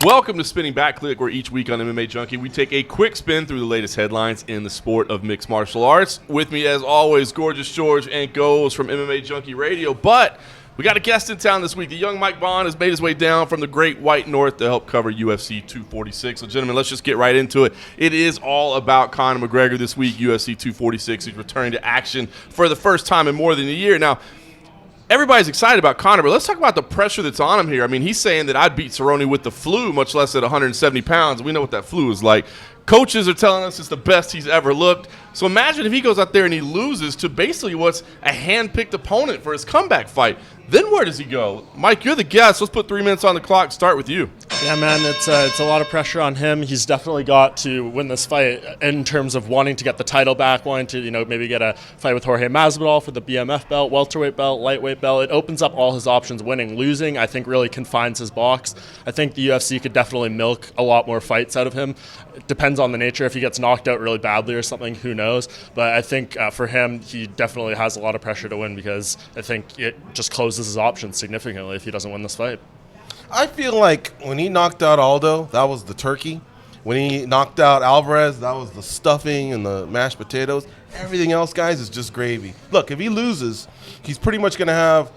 Welcome to Spinning Back Clique, where each week on MMA Junkie, we take a quick spin through the latest headlines in the sport of mixed martial arts. With me, as always, Gorgeous George and Goes from MMA Junkie Radio. But we got a guest in town this week. The young Mike Bond has made his way down from the great white north to help cover UFC 246. So, gentlemen, let's just get right into it. It is all about Conor McGregor this week, UFC 246. He's returning to action for the first time in more than a year. Now, everybody's excited about Conor, but let's talk about the pressure that's on him here. I mean, he's saying that I'd beat Cerrone with the flu, much less at 170 pounds. We know what that flu is like. Coaches are telling us it's the best he's ever looked. So imagine if he goes out there and he loses to basically what's a hand-picked opponent for his comeback fight. Then where does he go? Mike, you're the guest. Let's put 3 minutes on the clock. Start with you. Yeah, man, it's a lot of pressure on him. He's definitely got to win this fight in terms of wanting to get the title back, wanting to, maybe get a fight with Jorge Masvidal for the BMF belt, welterweight belt, lightweight belt. It opens up all his options. Winning, losing, I think really confines his box. I think the UFC could definitely milk a lot more fights out of him. It depends on the nature. If he gets knocked out really badly or something, who knows? But I think for him, he definitely has a lot of pressure to win because I think it just closes his options significantly if he doesn't win this fight. I feel like when he knocked out Aldo, that was the turkey. When he knocked out Alvarez, that was the stuffing and the mashed potatoes. Everything else, guys, is just gravy. Look, if he loses, he's pretty much going to have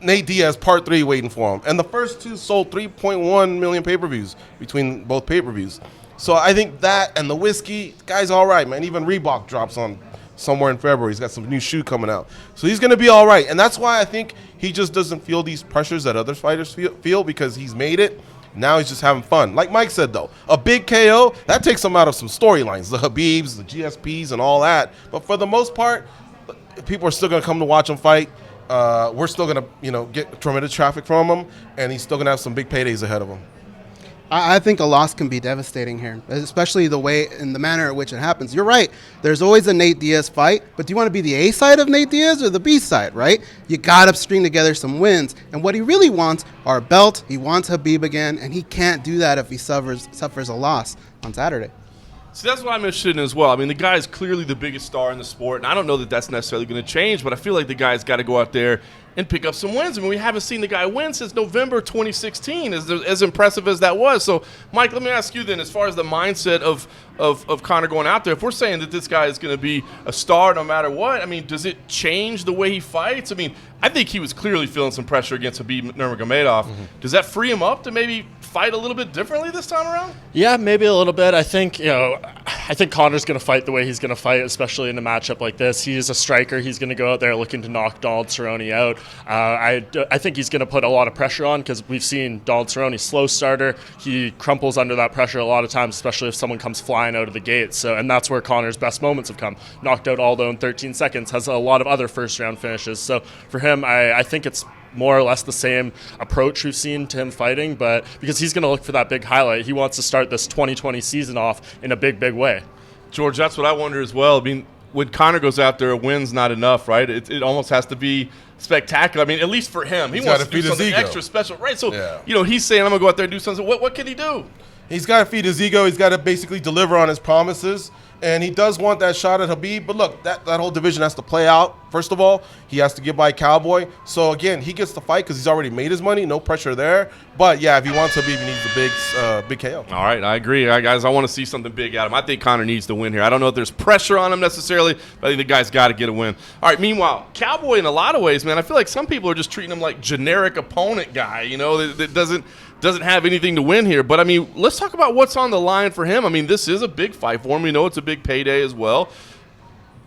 Nate Diaz Part 3 waiting for him. And the first two sold 3.1 million pay-per-views between both pay-per-views. So I think that and the whiskey, guy's all right, man. Even Reebok drops on somewhere in February. He's got some new shoe coming out. So he's going to be all right. And that's why I think he just doesn't feel these pressures that other fighters feel because he's made it. Now he's just having fun. Like Mike said, though, a big KO, that takes him out of some storylines, the Habibs, the GSPs, and all that. But for the most part, people are still going to come to watch him fight. We're still going to, get tremendous traffic from him, and he's still going to have some big paydays ahead of him. I think a loss can be devastating here, especially the way and the manner in which it happens. You're right. There's always a Nate Diaz fight, but do you want to be the A side of Nate Diaz or the B side, right? You got to string together some wins. And what he really wants are a belt. He wants Habib again, and he can't do that if he suffers a loss on Saturday. See, that's what I'm interested in as well. I mean, the guy is clearly the biggest star in the sport, and I don't know that that's necessarily going to change, but I feel like the guy's got to go out there and pick up some wins. I mean, we haven't seen the guy win since November 2016, as impressive as that was. So, Mike, let me ask you then, as far as the mindset of Conor going out there, if we're saying that this guy is going to be a star no matter what, I mean, does it change the way he fights? I mean, I think he was clearly feeling some pressure against Habib Nurmagomedov. Mm-hmm. Does that free him up to maybe fight a little bit differently this time around? Yeah, maybe a little bit. I think Conor's going to fight the way he's going to fight, especially in a matchup like this. He is a striker. He's going to go out there looking to knock Donald Cerrone out. I think he's going to put a lot of pressure on because we've seen Donald Cerrone, slow starter. He crumples under that pressure a lot of times, especially if someone comes flying out of the gate. So, and that's where Conor's best moments have come. Knocked out Aldo in 13 seconds, has a lot of other first-round finishes. So for him, I think it's more or less the same approach we've seen to him fighting, but because he's going to look for that big highlight. He wants to start this 2020 season off in a big, big way. George, that's what I wonder as well. I mean, when Conor goes out there, a win's not enough, right? It almost has to be spectacular. I mean, at least for him. He wants to do something extra special, right? So, he's saying, I'm going to go out there and do something. What can he do? He's got to feed his ego. He's got to basically deliver on his promises. And he does want that shot at Habib. But look, that whole division has to play out. First of all, he has to get by Cowboy. So, again, he gets the fight because he's already made his money. No pressure there. But, yeah, if he wants Habib, he needs the big KO. All right, I agree. All right, guys, I want to see something big out of him. I think Conor needs to win here. I don't know if there's pressure on him necessarily, but I think the guy's got to get a win. All right, meanwhile, Cowboy, in a lot of ways, man, I feel like some people are just treating him like generic opponent guy, that doesn't have anything to win here. But, I mean, let's talk about what's on the line for him. I mean, this is a big fight for him. We know it's a big payday as well.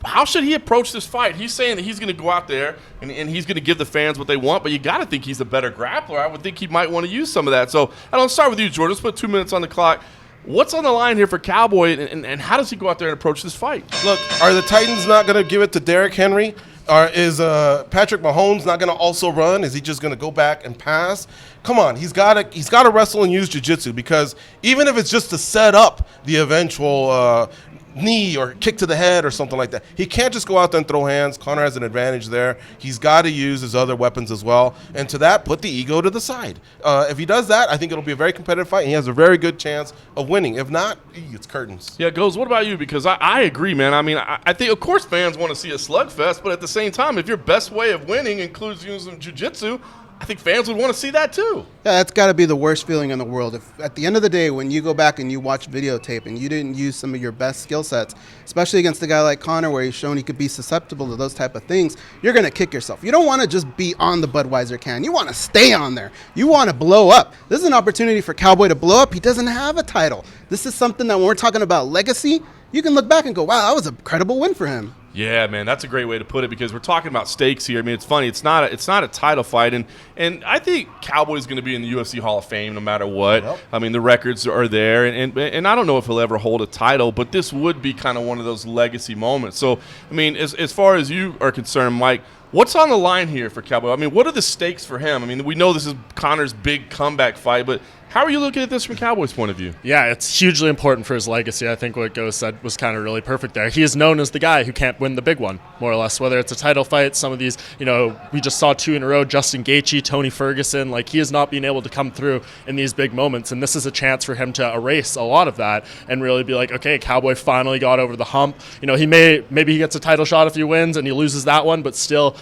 How should he approach this fight? He's saying that he's going to go out there and he's going to give the fans what they want, but you got to think he's a better grappler. I would think he might want to use some of that. So I don't start with you, George. Let's put 2 minutes on the clock. What's on the line here for Cowboy, and how does he go out there and approach this fight? Look, are the Titans not going to give it to Derrick Henry? Or is Patrick Mahomes not going to also run? Is he just going to go back and pass? Come on, he's got to wrestle and use jiu-jitsu, because even if it's just to set up the eventual knee or kick to the head or something like that, he can't just go out there and throw hands. Conor has an advantage there. He's got to use his other weapons as well. And to that, put the ego to the side. If he does that, I think it'll be a very competitive fight, and he has a very good chance of winning. If not, it's curtains. Yeah, Goes, what about you? Because I agree, man. I mean, I think, of course, fans want to see a slugfest, but at the same time, if your best way of winning includes using jiu-jitsu, I think fans would want to see that too. Yeah, that's got to be the worst feeling in the world. If at the end of the day, when you go back and you watch videotape and you didn't use some of your best skill sets, especially against a guy like Conor where he's shown he could be susceptible to those type of things, you're going to kick yourself. You don't want to just be on the Budweiser can. You want to stay on there. You want to blow up. This is an opportunity for Cowboy to blow up. He doesn't have a title. This is something that when we're talking about legacy, you can look back and go, wow, that was a credible win for him. Yeah, man, that's a great way to put it because we're talking about stakes here. I mean, it's funny. It's not a title fight, and I think Cowboy's going to be in the UFC Hall of Fame no matter what. Yep. I mean, the records are there, and I don't know if he'll ever hold a title, but this would be kind of one of those legacy moments. So, I mean, as far as you are concerned, Mike, what's on the line here for Cowboy? I mean, what are the stakes for him? I mean, we know this is Conor's big comeback fight, but how are you looking at this from Cowboy's point of view? Yeah, it's hugely important for his legacy. I think what Go said was kind of really perfect there. He is known as the guy who can't win the big one, more or less, whether it's a title fight, some of these, we just saw 2 in a row, Justin Gaethje, Tony Ferguson, like he has not been able to come through in these big moments, and this is a chance for him to erase a lot of that and really be like, okay, Cowboy finally got over the hump. Maybe he gets a title shot if he wins and he loses that one, but still,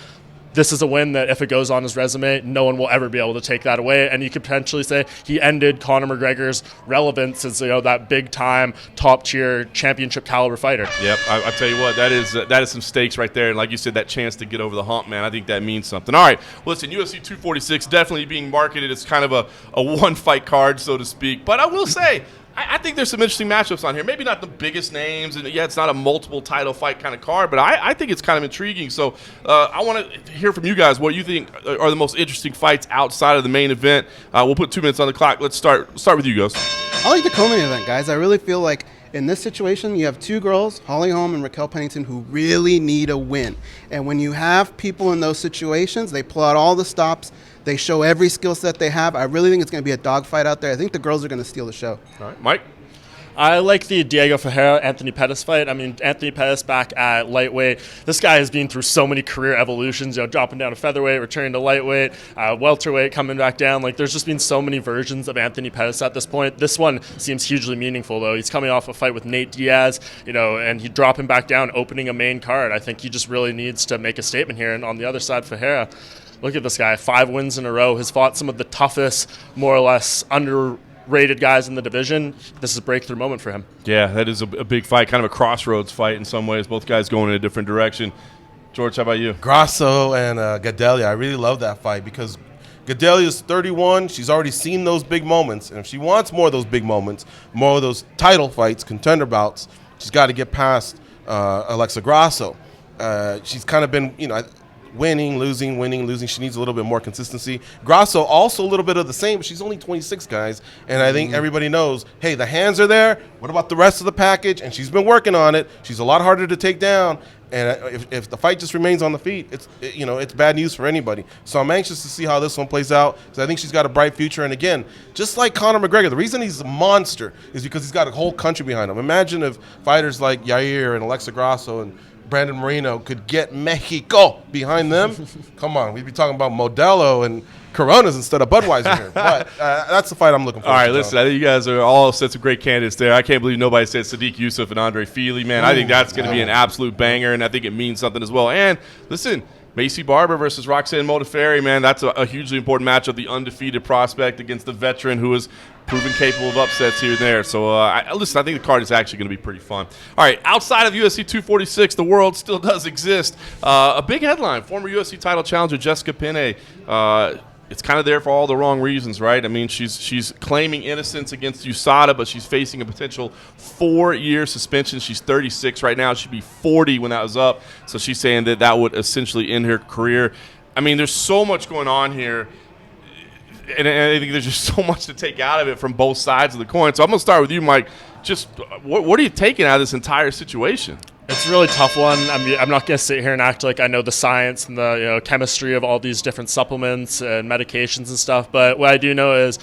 this is a win that if it goes on his resume, no one will ever be able to take that away. And you could potentially say he ended Conor McGregor's relevance as that big-time, top-tier, championship caliber fighter. Yep, I tell you what, that is some stakes right there. And like you said, that chance to get over the hump, man, I think that means something. All right, well, listen, UFC 246 definitely being marketed as kind of a one-fight card, so to speak. But I will say, I think there's some interesting matchups on here. Maybe not the biggest names, and it's not a multiple title fight kind of card, but I think it's kind of intriguing. So I want to hear from you guys what you think are the most interesting fights outside of the main event. We'll put 2 minutes on the clock. Let's start with you guys. I like the co-main event, guys. I really feel like in this situation, you have 2 girls, Holly Holm and Raquel Pennington, who really need a win. And when you have people in those situations, they pull out all the stops. They show every skill set they have. I really think it's going to be a dogfight out there. I think the girls are going to steal the show. All right, Mike? I like the Diego Ferreira-Anthony Pettis fight. I mean, Anthony Pettis back at lightweight. This guy has been through so many career evolutions, dropping down to featherweight, returning to lightweight, welterweight, coming back down. Like, there's just been so many versions of Anthony Pettis at this point. This one seems hugely meaningful, though. He's coming off a fight with Nate Diaz, and he drop him back down, opening a main card. I think he just really needs to make a statement here. And on the other side, Ferreira, look at this guy, 5 wins in a row, has fought some of the toughest, more or less underrated guys in the division. This is a breakthrough moment for him. Yeah, that is a big fight, kind of a crossroads fight in some ways. Both guys going in a different direction. George, how about you? Grasso and Gadelha. I really love that fight because Gadelha's 31. She's already seen those big moments. And if she wants more of those big moments, more of those title fights, contender bouts, she's got to get past Alexa Grasso. She's kind of been, winning, losing. She needs a little bit more consistency. Grasso also a little bit of the same, but she's only 26, guys. And I think everybody knows, hey, the hands are there. What about the rest of the package? And she's been working on it. She's a lot harder to take down. And if the fight just remains on the feet, it's bad news for anybody. So I'm anxious to see how this one plays out because I think she's got a bright future. And again, just like Conor McGregor, the reason he's a monster is because he's got a whole country behind him. Imagine if fighters like Yair and Alexa Grasso and Brandon Moreno could get Mexico behind them. Come on, we'd be talking about Modelo and Coronas instead of Budweiser here. But that's the fight I'm looking for. All right, listen, I think you guys are all set some great candidates there. I can't believe nobody said Sadiq Youssef and Andre Feely, man. I think that's going to be an absolute banger, and I think it means something as well. And listen, Macy Barber versus Roxanne Modafferi, man, that's a hugely important matchup. The undefeated prospect against the veteran who is proven capable of upsets here and there. So, listen, I think the card is actually going to be pretty fun. All right, outside of UFC 246, the world still does exist. A big headline, former UFC title challenger Jessica Penne. It's kind of there for all the wrong reasons, right? I mean, she's claiming innocence against USADA, but she's facing a potential 4-year suspension. She's 36 right now. She'd be 40 when that was up. So she's saying that would essentially end her career. I mean, there's so much going on here. And I think there's just so much to take out of it from both sides of the coin. So I'm going to start with you, Mike. Just what are you taking out of this entire situation? It's a really tough one. I mean, I'm not going to sit here and act like I know the science and the chemistry of all these different supplements and medications and stuff. But what I do know is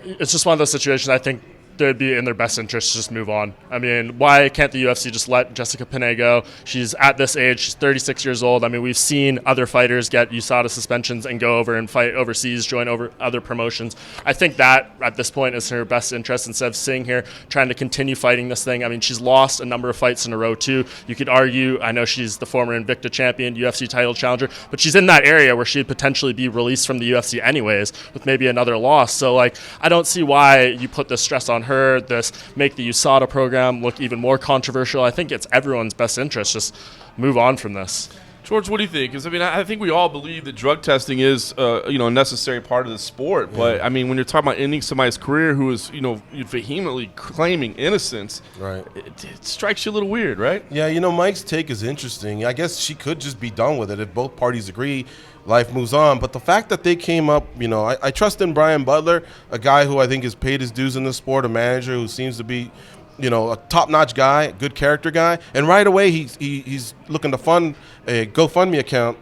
it's just one of those situations I think they'd be in their best interest to just move on. I mean, why can't the UFC just let Jessica Penne go? She's at this age. She's 36 years old. I mean, we've seen other fighters get USADA suspensions and go over and fight overseas, join over other promotions. I think that at this point is in her best interest instead of sitting here trying to continue fighting this thing. I mean, she's lost a number of fights in a row too. You could argue, I know she's the former Invicta champion, UFC title challenger, but she's in that area where she'd potentially be released from the UFC anyways with maybe another loss. So, like, I don't see why you put this stress on her, this make the USADA program look even more controversial. I think it's everyone's best interest. Just move on from this. George, what do you think? Because, I mean, I think we all believe that drug testing is, a necessary part of the sport. Yeah. But, I mean, when you're talking about ending somebody's career who is, vehemently claiming innocence, right? It strikes you a little weird, right? Yeah, Mike's take is interesting. I guess she could just be done with it if both parties agree. Life moves on. But the fact that they came up, I trust in Brian Butler, a guy who I think has paid his dues in the sport, a manager who seems to be a top-notch guy, a good character guy, and right away he's looking to fund a GoFundMe account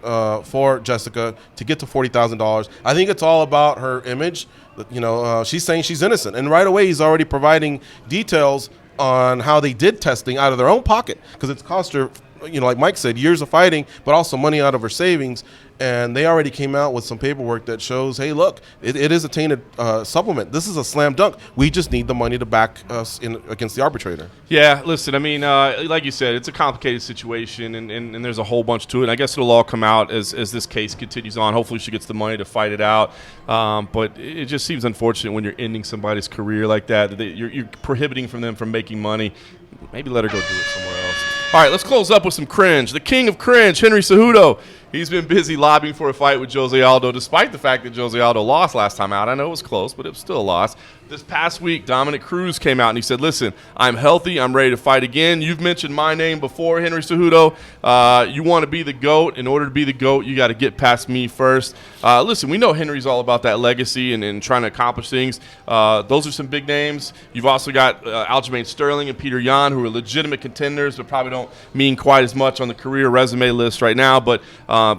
for Jessica to get to $40,000. I think it's all about her image. She's saying she's innocent, and right away he's already providing details on how they did testing out of their own pocket because it's cost her, like Mike said, years of fighting, but also money out of her savings. And they already came out with some paperwork that shows, hey, look, it is a tainted supplement. This is a slam dunk. We just need the money to back us against the arbitrator. Yeah, listen, I mean, like you said, it's a complicated situation, and there's a whole bunch to it. And I guess it'll all come out as this case continues on. Hopefully she gets the money to fight it out. But it just seems unfortunate when you're ending somebody's career like that you're prohibiting them from making money. Maybe let her go do it somewhere else. All right, let's close up with some cringe. The king of cringe, Henry Cejudo. He's been busy lobbying for a fight with Jose Aldo, despite the fact that Jose Aldo lost last time out. I know it was close, but it was still a loss. This past week, Dominic Cruz came out and he said, listen, I'm healthy. I'm ready to fight again. You've mentioned my name before, Henry Cejudo. You want to be the GOAT. In order to be the GOAT, you got to get past me first. Listen, we know Henry's all about that legacy and trying to accomplish things. Those are some big names. You've also got Aljamain Sterling and Peter Yan, who are legitimate contenders, but probably don't mean quite as much on the career resume list right now. But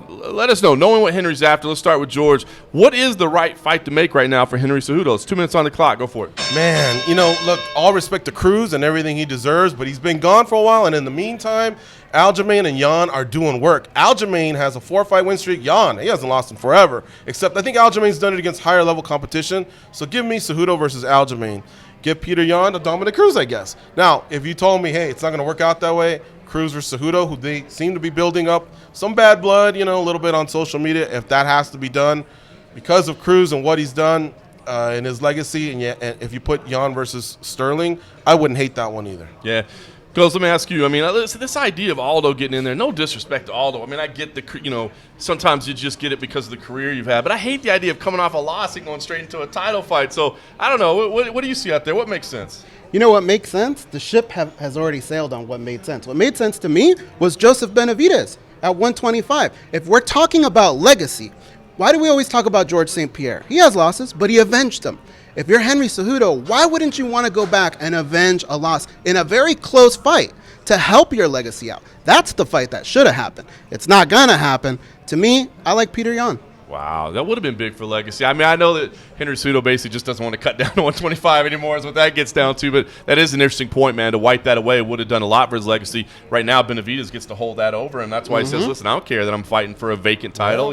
let us know. Knowing what Henry's after, let's start with George. What is the right fight to make right now for Henry Cejudo? It's 2 minutes on the clock. Go for it. Man, look, all respect to Cruz and everything he deserves, but he's been gone for a while, and in the meantime, Aljamain and Yan are doing work. Aljamain has a 4-fight win streak. Yan, he hasn't lost in forever, except I think Aljamain's done it against higher-level competition. So give me Cejudo versus Aljamain. Give Peter Yan to Dominic Cruz, I guess. Now, if you told me, hey, it's not going to work out that way, Cruz versus Cejudo, who they seem to be building up some bad blood, a little bit on social media, if that has to be done because of Cruz and what he's done in his legacy, and if you put Yan versus Sterling, I wouldn't hate that one either. Yeah. Goes, let me ask you, I mean, this idea of Aldo getting in there, no disrespect to Aldo. I mean, I get sometimes you just get it because of the career you've had, but I hate the idea of coming off a loss and going straight into a title fight. So, I don't know. What do you see out there? What makes sense? You know what makes sense? The ship has already sailed on what made sense. What made sense to me was Joseph Benavidez at 125. If we're talking about legacy, why do we always talk about George St. Pierre? He has losses, but he avenged them. If you're Henry Cejudo, why wouldn't you want to go back and avenge a loss in a very close fight to help your legacy out? That's the fight that should have happened. It's not going to happen. To me, I like Peter Yan. Wow, that would have been big for legacy. I mean, I know that Henry Cejudo basically just doesn't want to cut down to 125 anymore is what that gets down to, but that is an interesting point, man. To wipe that away would have done a lot for his legacy. Right now, Benavidez gets to hold that over, and that's why he says, listen, I don't care that I'm fighting for a vacant title.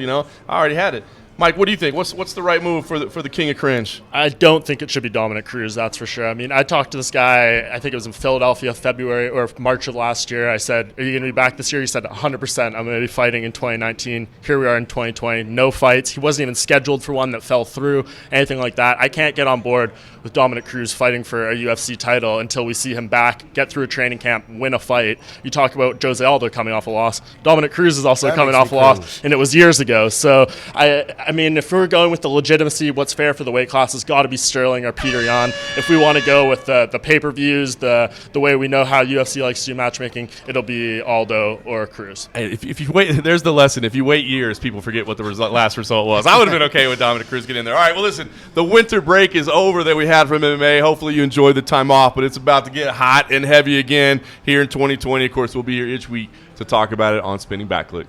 I already had it. Mike, what do you think? What's the right move for the king of cringe? I don't think it should be Dominic Cruz, that's for sure. I mean, I talked to this guy, I think it was in Philadelphia, February or March of last year. I said, are you going to be back this year? He said, 100%. I'm going to be fighting in 2019. Here we are in 2020. No fights. He wasn't even scheduled for one that fell through, anything like that. I can't get on board with Dominic Cruz fighting for a UFC title until we see him back, get through a training camp, win a fight. You talk about Jose Aldo coming off a loss. Dominic Cruz is also coming off a loss, and it was years ago. So, I mean, if we're going with the legitimacy, what's fair for the weight class has got to be Sterling or Peter Yan. If we want to go with the pay-per-views, the way we know how UFC likes to do matchmaking, it'll be Aldo or Cruz. Hey, if you wait, there's the lesson. If you wait years, people forget what the last result was. I would have been okay with Dominic Cruz getting in there. All right, well, listen, the winter break is over that we had from MMA. Hopefully you enjoyed the time off, but it's about to get hot and heavy again here in 2020. Of course, we'll be here each week to talk about it on Spinning Back Clique.